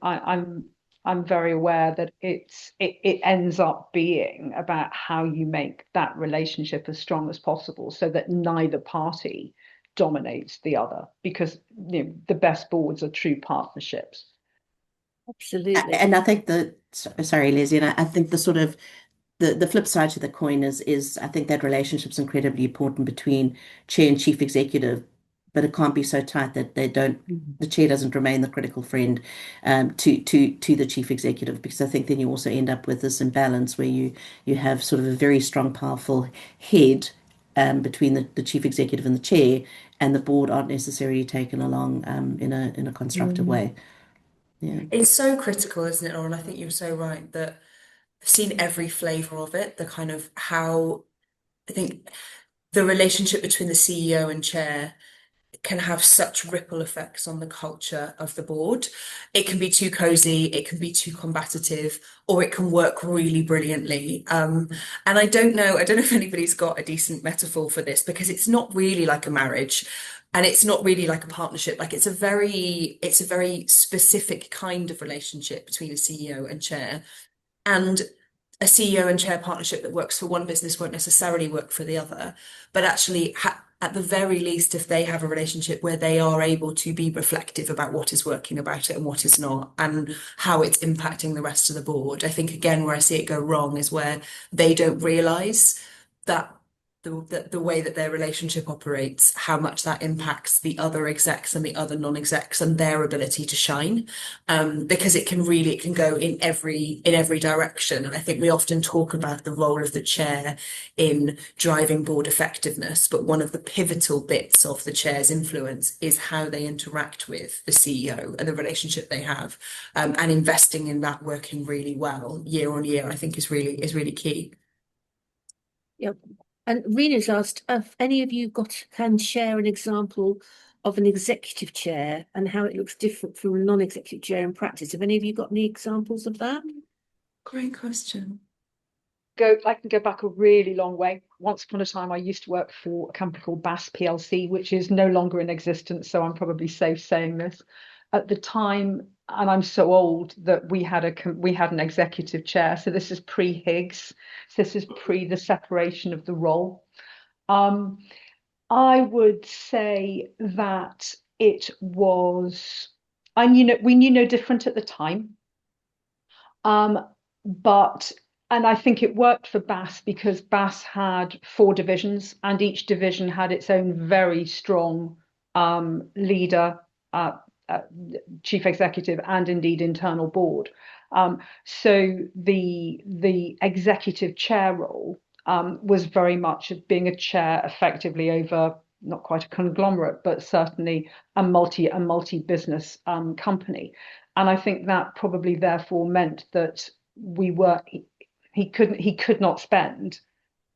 I'm very aware that it ends up being about how you make that relationship as strong as possible, so that neither party dominates the other, because the best boards are true partnerships. Absolutely. And I think sorry, Leslie, and I think the sort of the flip side to the coin is I think that relationship's incredibly important between chair and chief executive, but it can't be so tight that the chair doesn't remain the critical friend, to the chief executive, because I think then you also end up with this imbalance where you have sort of a very strong, powerful head, between the chief executive and the chair, and the board aren't necessarily taken along, in a constructive way. Yeah. It's so critical, isn't it, Lauren? I think you're so right that I've seen every flavour of it, the kind of how I think the relationship between the CEO and chair can have such ripple effects on the culture of the board. It can be too cozy, it can be too combative, or it can work really brilliantly. And I don't know if anybody's got a decent metaphor for this, because it's not really like a marriage. And it's not really like a partnership. It's a very specific kind of relationship between a CEO and chair. And a CEO and chair partnership that works for one business won't necessarily work for the other. But actually, at the very least, if they have a relationship where they are able to be reflective about what is working about it and what is not, and how it's impacting the rest of the board. I think, again, where I see it go wrong is where they don't realise that the way that their relationship operates, how much that impacts the other execs and the other non-execs and their ability to shine, because it can go in every direction. And I think we often talk about the role of the chair in driving board effectiveness, but one of the pivotal bits of the chair's influence is how they interact with the CEO and the relationship they have, and investing in that working really well year on year, I think is really key. Yep. And Rena's asked if any of you can share an example of an executive chair and how it looks different from a non-executive chair in practice. Have any of you got any examples of that? Great question. I can go back a really long way. Once upon a time, I used to work for a company called Bass PLC, which is no longer in existence, so I'm probably safe saying this. At the time, and I'm so old, that we had an executive chair. So this is pre-Higgs. So this is pre the separation of the role. I would say that it was, we knew no different at the time. But I think it worked for Bass because Bass had 4 divisions, and each division had its own very strong leader, chief executive, and indeed internal board. So the executive chair role was very much being a chair effectively over not quite a conglomerate, but certainly a multi-business company. And I think that probably therefore meant that he could not spend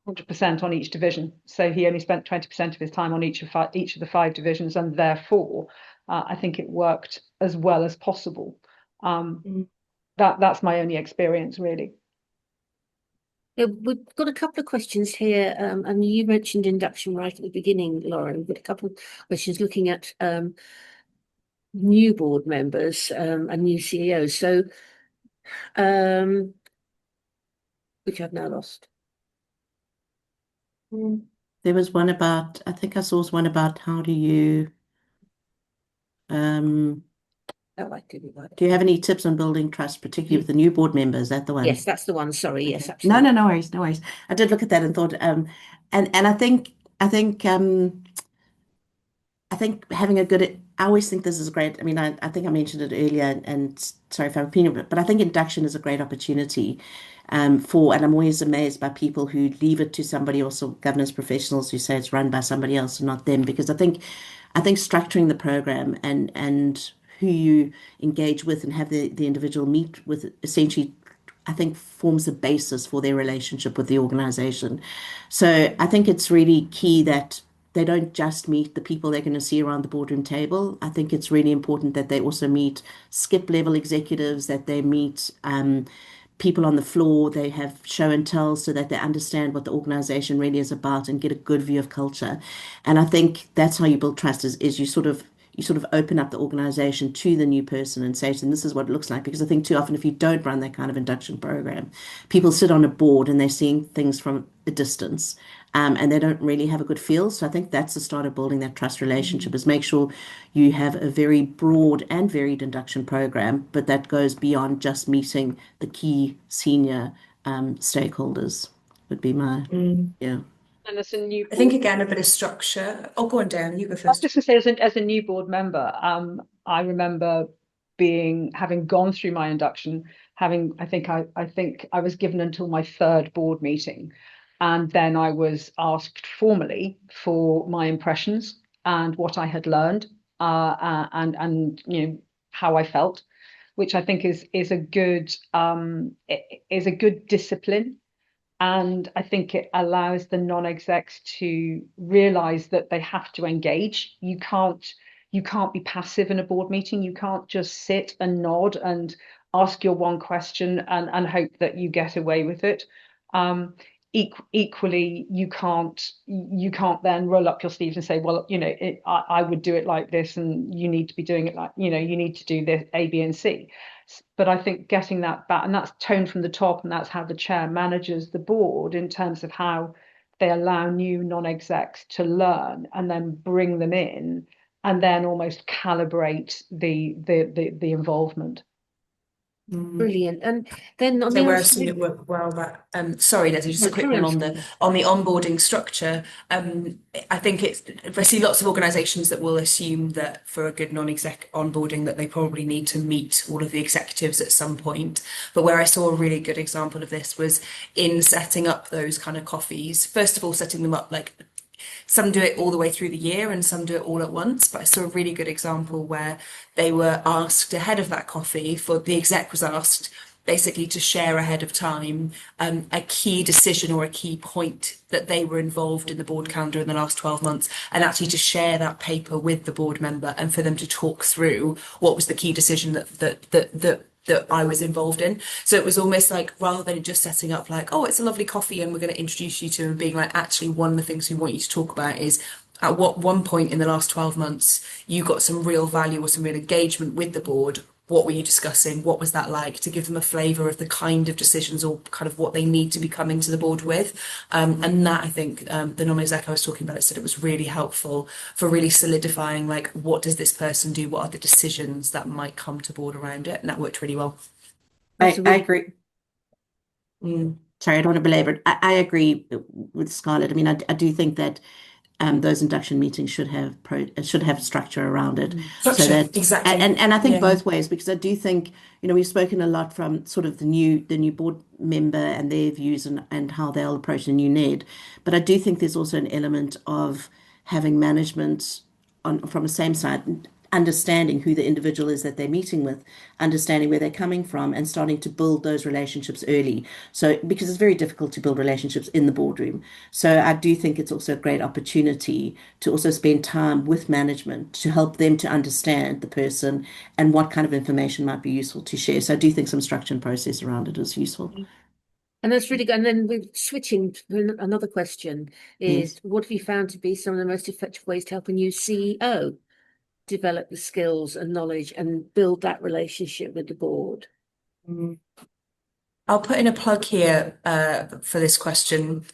100% on each division. So he only spent 20% of his time on each of the 5 divisions, and therefore I think it worked as well as possible. That's my only experience, really. Yeah, we've got a couple of questions here, and you mentioned induction right at the beginning, Lauren. We've got a couple of questions looking at new board members and new CEOs. So, which I've now lost. There was one about, I think I saw one about how do you, Oh, I didn't write. do you have any tips on building trust, particularly with the new board members? Is that the one? Yes, that's the one. Sorry, yes, Okay. absolutely. No worries, no worries. I did look at that and thought, and I think having a good, I always think this is great. I mean, I think I mentioned it earlier, and sorry if I'm repeating it, but I think induction is a great opportunity and I'm always amazed by people who leave it to somebody else, or governance professionals who say it's run by somebody else and not them, because I think structuring the program and who you engage with and have the individual meet with essentially, I think, forms the basis for their relationship with the organization. So I think it's really key that they don't just meet the people they're going to see around the boardroom table. I think it's really important that they also meet skip level executives, that they meet people on the floor, they have show and tell so that they understand what the organization really is about and get a good view of culture. And I think that's how you build trust is you sort of open up the organization to the new person and say to them, this is what it looks like. Because I think too often if you don't run that kind of induction program, people sit on a board and they're seeing things from a distance, and they don't really have a good feel. So I think that's the start of building that trust relationship, is make sure you have a very broad and varied induction program, but that goes beyond just meeting the key senior stakeholders would be my, yeah. And as a new I think board, again a bit of structure. Oh, go on, Dan, you go I was first. just going to say, as a new board member, I remember having gone through my induction, I think I was given until my 3rd board meeting, and then I was asked formally for my impressions and what I had learned, and how I felt, which I think is a good discipline. And I think it allows the non-execs to realize that they have to engage. You can't be passive in a board meeting. You can't just sit and nod and ask your one question and hope that you get away with it. Equally, you can't then roll up your sleeves and say, well, I would do it like this, and you need to be doing it like, you need to do this A, B, and C. But I think getting that back, and that's toned from the top, and that's how the chair manages the board in terms of how they allow new non-execs to learn and then bring them in and then almost calibrate the involvement. Brilliant. And then on So the where other I've seen side, it work well, that sorry, Leslie, just a no, quick carry one on, on Scarlett. the onboarding structure. I think I see lots of organisations that will assume that for a good non-exec onboarding that they probably need to meet all of the executives at some point. But where I saw a really good example of this was in setting up those kind of coffees. First of all, setting them up like some do it all the way through the year and some do it all at once. But I saw a really good example where they were asked ahead of that coffee, for the exec was asked basically to share ahead of time a key decision or a key point that they were involved in the board calendar in the last 12 months, and actually to share that paper with the board member and for them to talk through what was the key decision that I was involved in. So it was almost like, rather than just setting up like, oh, it's a lovely coffee and we're going to introduce you to, and being like, actually, one of the things we want you to talk about is at what one point in the last 12 months you got some real value or some real engagement with the board. What were you discussing? What was that like? To give them a flavour of the kind of decisions or kind of what they need to be coming to the board with. And that, I think, the non-exec I was talking about, it said it was really helpful for really solidifying, like, what does this person do? What are the decisions that might come to board around it? And that worked really well. I agree. Mm. Sorry, I don't want to belabor it. I agree with Scarlett. I mean, I do think that those induction meetings should have structure around it, Structure, so that exactly. and I think Yeah. both ways, because I do think, we've spoken a lot from sort of the new board member and their views and how they'll approach a new NED, but I do think there's also an element of having management from the same side, understanding who the individual is that they're meeting with, understanding where they're coming from, and starting to build those relationships early. So, because it's very difficult to build relationships in the boardroom. So, I do think it's also a great opportunity to also spend time with management to help them to understand the person and what kind of information might be useful to share. So, I do think some structure and process around it is useful. And that's really good. And then we're switching to another question is, Yes. what have you found to be some of the most effective ways to help a new CEO develop the skills and knowledge and build that relationship with the board? I'll put in a plug here for this question,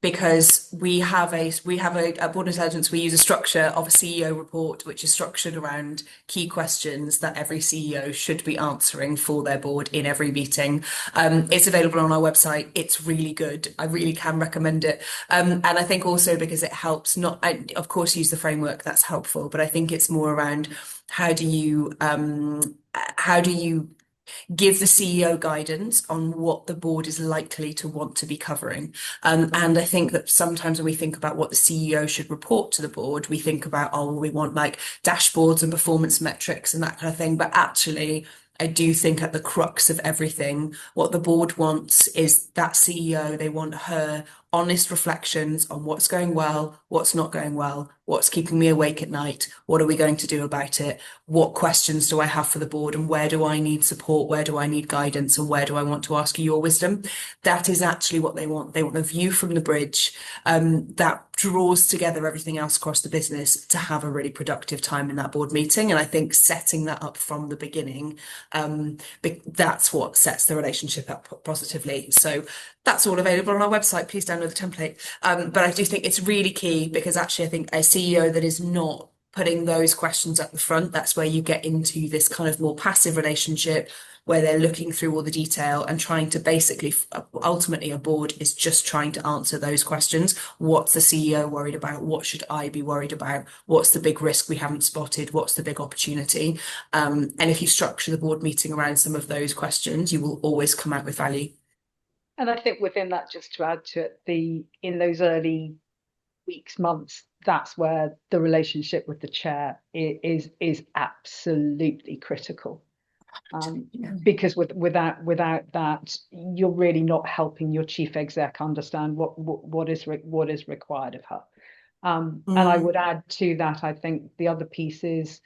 because we have at Board Intelligence, we use a structure of a CEO report, which is structured around key questions that every CEO should be answering for their board in every meeting. It's available on our website. It's really good. I really can recommend it. And I think also because it helps of course, use the framework, that's helpful, but I think it's more around how do you give the CEO guidance on what the board is likely to want to be covering. And I think that sometimes when we think about what the CEO should report to the board, we think about, oh, well, we want like dashboards and performance metrics and that kind of thing. But actually, I do think at the crux of everything, what the board wants is that CEO, they want her honest reflections on what's going well, what's not going well, what's keeping me awake at night, what are we going to do about it, what questions do I have for the board, and where do I need support, where do I need guidance, and where do I want to ask you your wisdom. That is actually what they want. They want a view from the bridge that draws together everything else across the business to have a really productive time in that board meeting. And I think setting that up from the beginning, that's what sets the relationship up positively. So that's all available on our website. Please download the template. But I do think it's really key, because actually I think a CEO that is not putting those questions at the front, that's where you get into this kind of more passive relationship where they're looking through all the detail and trying to basically, ultimately a board is just trying to answer those questions. What's the CEO worried about? What should I be worried about? What's the big risk we haven't spotted? What's the big opportunity? And if you structure the board meeting around some of those questions, you will always come out with value. And I think within that, just to add to it, in those early weeks, months, that's where the relationship with the chair is absolutely critical. Because without that, you're really not helping your chief exec understand what is required of her. And I would add to that, I think the other piece is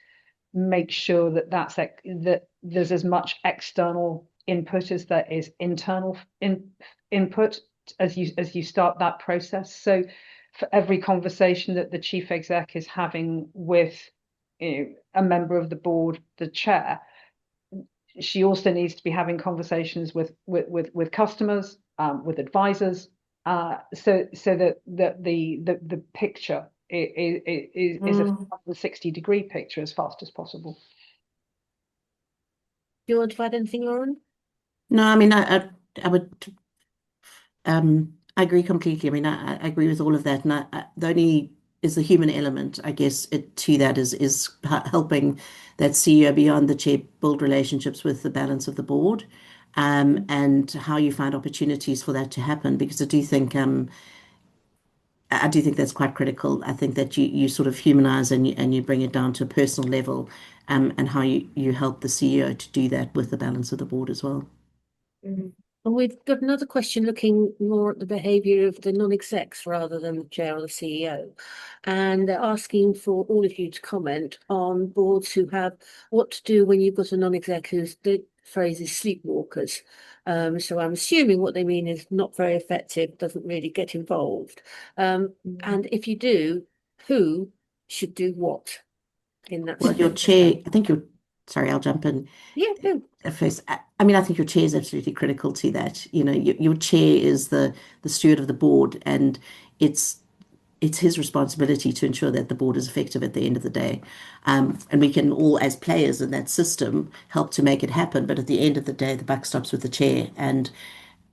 make sure that there's as much external input as there is internal input as you start that process. So for every conversation that the chief exec is having with a member of the board, the chair, she also needs to be having conversations with customers, with advisors, so that the picture is a 360-degree picture as fast as possible. Do you want to add anything, Loren? No, I mean, I would, I agree completely. I mean, I agree with all of that. And the only is the human element, I guess, to that is helping that CEO beyond the chair build relationships with the balance of the board, and how you find opportunities for that to happen. Because I do think that's quite critical. I think that you sort of humanize and you bring it down to a personal level, and how you help the CEO to do that with the balance of the board as well. And we've got another question looking more at the behaviour of the non-execs rather than the chair or the CEO. And they're asking for all of you to comment on boards who have what to do when you've got a non-exec who's, the phrase is sleepwalkers. So I'm assuming what they mean is not very effective, doesn't really get involved. And if you do, who should do what in that Well, your chair, I think sorry, I'll jump in. Yeah, do. First, I mean, I think your chair is absolutely critical to that. You know, your chair is the steward of the board, and it's his responsibility to ensure that the board is effective at the end of the day. And we can all, as players in that system, help to make it happen. But at the end of the day, the buck stops with the chair, and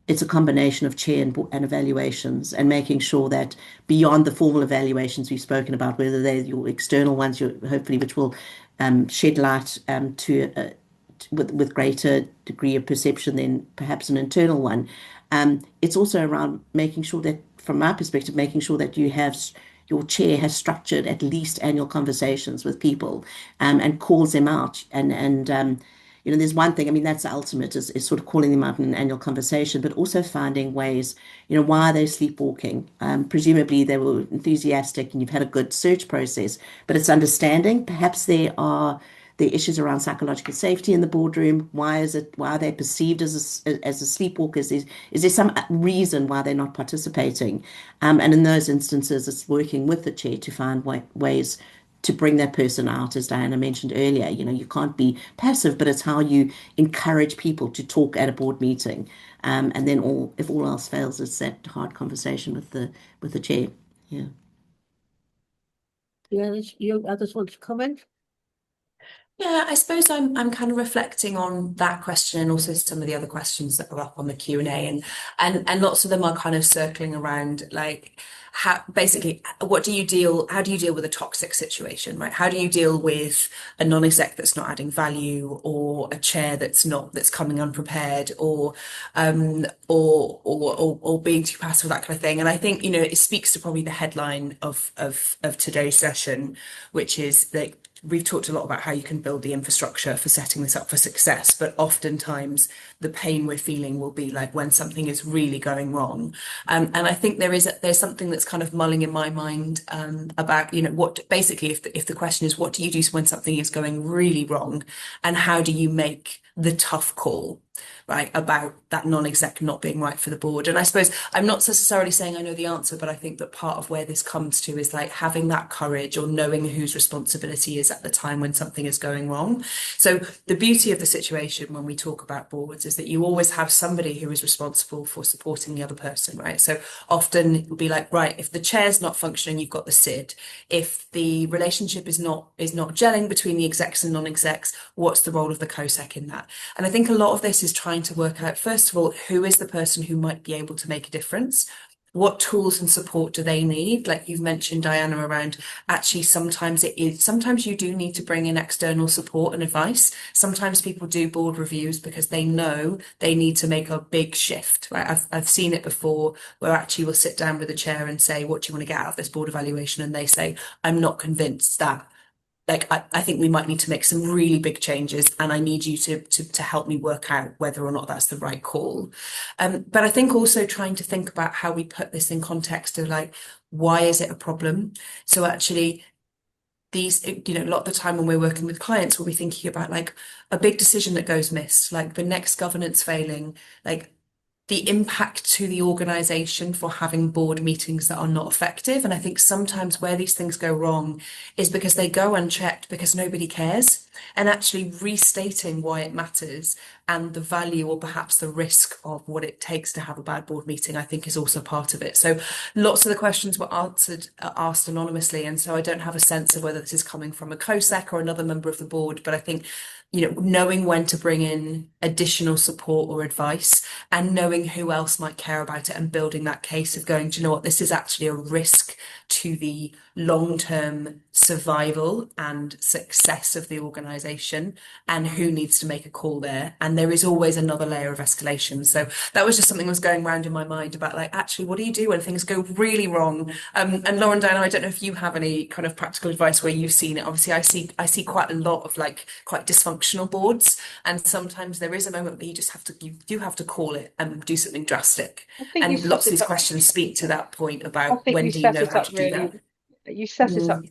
it's a combination of chair and evaluations, and making sure that beyond the formal evaluations we've spoken about, whether they're your external ones, hopefully, which will shed light with greater degree of perception than perhaps an internal one. It's also around making sure that, from my perspective, making sure that your chair has structured at least annual conversations with people, and calls them out. And you know, there's one thing, I mean, that's the ultimate, is sort of calling them out in an annual conversation, but also finding ways, you know, why are they sleepwalking? Presumably they were enthusiastic and you've had a good search process, but it's understanding perhaps there are issues around psychological safety in the boardroom. Why are they perceived as sleepwalkers? Is there some reason why they're not participating? And in those instances, it's working with the chair to find ways to bring that person out, as Diana mentioned earlier. You know, you can't be passive, but it's how you encourage people to talk at a board meeting. And then if all else fails, it's that hard conversation with the chair. Yeah. Yeah, you others want to comment? Yeah, I suppose I'm kind of reflecting on that question and also some of the other questions that are up on the Q&A, and lots of them are kind of circling around, like, how basically how do you deal with a toxic situation, right? How do you deal with a non-exec that's not adding value, or a chair that's coming unprepared, or being too passive, that kind of thing. And I think, you know, it speaks to probably the headline of today's session, which is that we've talked a lot about how you can build the infrastructure for setting this up for success, but oftentimes the pain we're feeling will be like when something is really going wrong. And I think there's something that's kind of mulling in my mind, about, you know, what basically, if the question is, what do you do when something is going really wrong, and how do you make the tough call, right, about that non-exec not being right for the board? And I suppose I'm not necessarily saying I know the answer, but I think that part of where this comes to is like having that courage, or knowing whose responsibility is at the time when something is going wrong. So the beauty of the situation when we talk about boards is that you always have somebody who is responsible for supporting the other person, right? So often it will be like, right, if the chair's not functioning, you've got the SID. If the relationship is not gelling between the execs and non-execs, what's the role of the COSEC in that? And I think a lot of this is trying to work out, first of all, who is the person who might be able to make a difference? What tools and support do they need? Like you've mentioned, Diana, around actually sometimes you do need to bring in external support and advice. Sometimes people do board reviews because they know they need to make a big shift, right? I've seen it before, where actually we'll sit down with the chair and say, what do you want to get out of this board evaluation? And they say, I'm not convinced that, like, I think we might need to make some really big changes, and I need you to help me work out whether or not that's the right call. But I think also trying to think about how we put this in context of, like, why is it a problem? So actually, these, you know, a lot of the time when we're working with clients, we'll be thinking about like a big decision that goes missed, like the next governance failing, like the impact to the organisation for having board meetings that are not effective. And I think sometimes where these things go wrong is because they go unchecked because nobody cares, and actually restating why it matters and the value or perhaps the risk of what it takes to have a bad board meeting, I think, is also part of it. So lots of the questions were asked anonymously, and so I don't have a sense of whether this is coming from a co-sec or another member of the board, but I think, you know, knowing when to bring in additional support or advice and knowing who else might care about it and building that case of going, do you know what, this is actually a risk to the long-term survival and success of the organisation, and who needs to make a call there. And there is always another layer of escalation. So that was just something that was going around in my mind about, like, actually, what do you do when things go really wrong? And Lauren, Diana, I don't know if you have any kind of practical advice where you've seen it. Obviously, I see quite a lot of like quite dysfunctional boards, and sometimes there is a moment where you just have to, you do have to call it and do something drastic. I think you And lots of set these it up. questions speak to that point I about think when you do you set know it how up to do that. You set it up,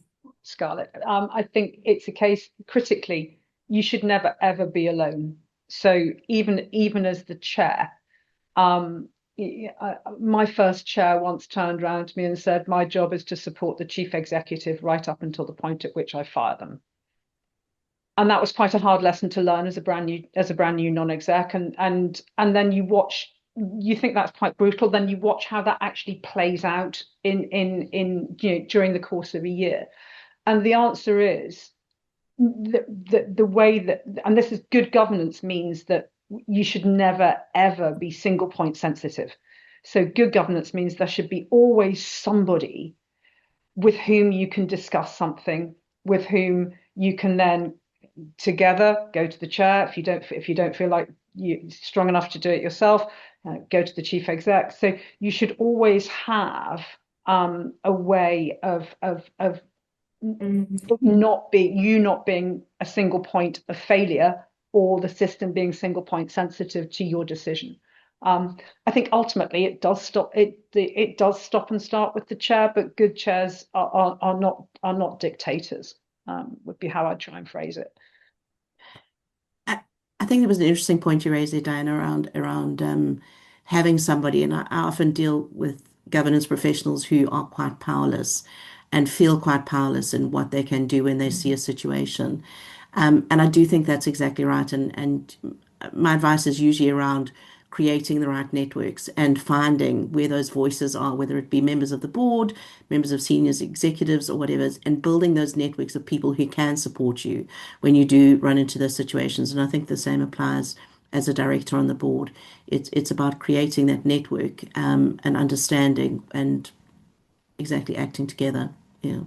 Scarlett. I think it's a case critically, you should never ever be alone. So even as the chair, my first chair once turned around to me and said, my job is to support the chief executive right up until the point at which I fire them. And that was quite a hard lesson to learn as a brand new non-exec. And then you think that's quite brutal. Then you watch how that actually plays out in during the course of a year. And the answer is the way that, and this is good governance, means that you should never ever be single point sensitive. So good governance means there should be always somebody with whom you can discuss something, with whom you can then together go to the chair. If you don't feel like you're strong enough to do it yourself, go to the chief exec. So you should always have a way of not being a single point of failure, or the system being single point sensitive to your decision. I think ultimately it does stop and start with the chair, but good chairs are not dictators, would be how I'd try and phrase it. I think there was an interesting point you raised there, Diana, around having somebody, and I often deal with governance professionals who are quite powerless and feel quite powerless in what they can do when they see a situation. And I do think that's exactly right. And my advice is usually around creating the right networks and finding where those voices are, whether it be members of the board, members of seniors, executives, or whatever, and building those networks of people who can support you when you do run into those situations. And I think the same applies as a director on the board. It's about creating that network and understanding and exactly acting together. Yeah,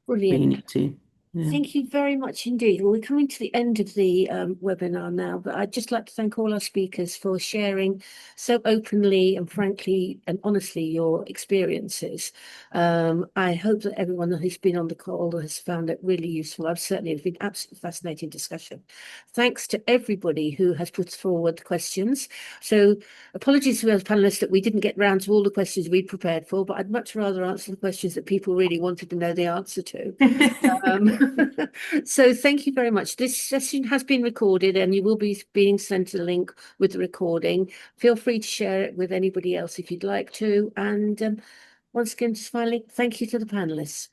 really Brilliant. need to. Yeah. Thank you very much indeed. Well, we're coming to the end of the webinar now, but I'd just like to thank all our speakers for sharing so openly and frankly and honestly your experiences. I hope that everyone who's been on the call has found it really useful. I've certainly, it's been absolutely fascinating discussion. Thanks to everybody who has put forward questions. So apologies to those panelists that we didn't get round to all the questions we'd prepared for, but I'd much rather answer the questions that people really wanted to know the answer to. So thank you very much. This session has been recorded and you will be being sent a link with the recording. Feel free to share it with anybody else if you'd like to. And once again, just finally, thank you to the panelists.